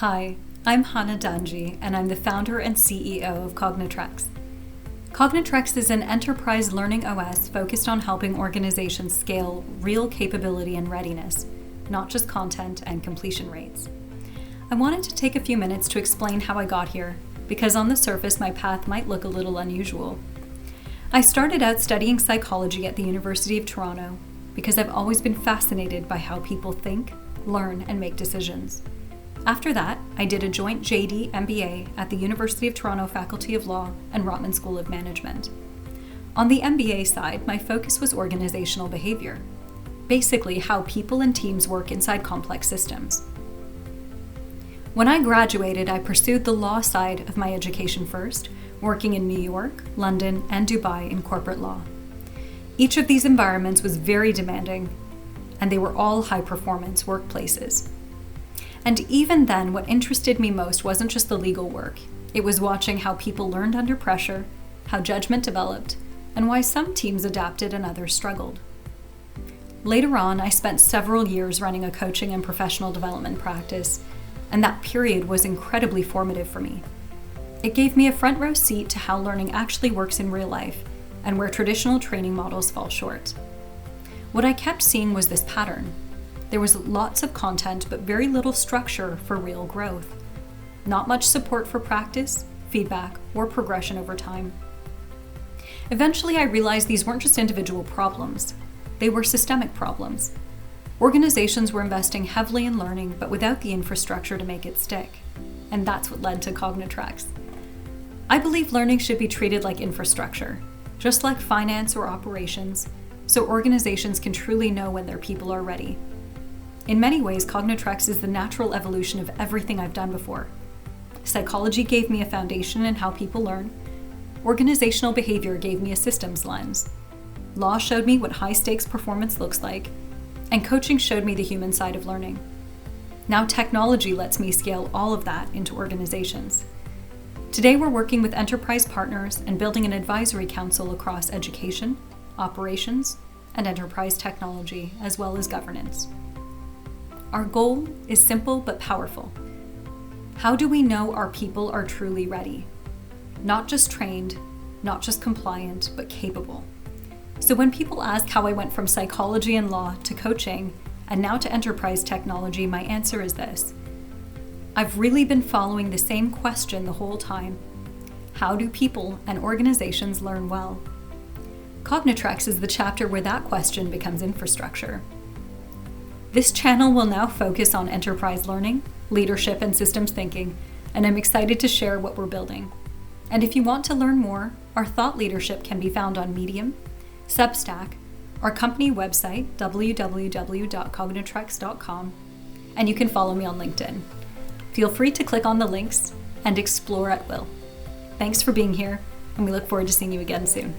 Hi, I'm Hana Dhanji, and I'm the founder and CEO of Cognitrex. Cognitrex is an enterprise learning OS focused on helping organizations scale real capability and readiness, not just content and completion rates. I wanted to take a few minutes to explain how I got here, because on the surface my path might look a little unusual. I started out studying psychology at the University of Toronto because I've always been fascinated by how people think, learn, and make decisions. After that, I did a joint JD MBA at the University of Toronto Faculty of Law and Rotman School of Management. On the MBA side, my focus was organizational behavior, basically how people and teams work inside complex systems. When I graduated, I pursued the law side of my education first, working in New York, London, and Dubai in corporate law. Each of these environments was very demanding, and they were all high-performance workplaces. And even then, what interested me most wasn't just the legal work. It was watching how people learned under pressure, how judgment developed, and why some teams adapted and others struggled. Later on, I spent several years running a coaching and professional development practice, and that period was incredibly formative for me. It gave me a front row seat to how learning actually works in real life, and where traditional training models fall short. What I kept seeing was this pattern. There was lots of content, but very little structure for real growth. Not much support for practice, feedback, or progression over time. Eventually, I realized these weren't just individual problems. They were systemic problems. Organizations were investing heavily in learning, but without the infrastructure to make it stick. And that's what led to Cognitrex. I believe learning should be treated like infrastructure, just like finance or operations, so organizations can truly know when their people are ready. In many ways, Cognitrex is the natural evolution of everything I've done before. Psychology gave me a foundation in how people learn. Organizational behavior gave me a systems lens. Law showed me what high-stakes performance looks like, and coaching showed me the human side of learning. Now technology lets me scale all of that into organizations. Today we're working with enterprise partners and building an advisory council across education, operations, and enterprise technology, as well as governance. Our goal is simple but powerful. How do we know our people are truly ready? Not just trained, not just compliant, but capable. So when people ask how I went from psychology and law to coaching and now to enterprise technology, my answer is this. I've really been following the same question the whole time. How do people and organizations learn well? Cognitrex is the chapter where that question becomes infrastructure. This channel will now focus on enterprise learning, leadership, and systems thinking, and I'm excited to share what we're building. And if you want to learn more, our thought leadership can be found on Medium, Substack, our company website, www.cognitrex.com, and you can follow me on LinkedIn. Feel free to click on the links and explore at will. Thanks for being here, and we look forward to seeing you again soon.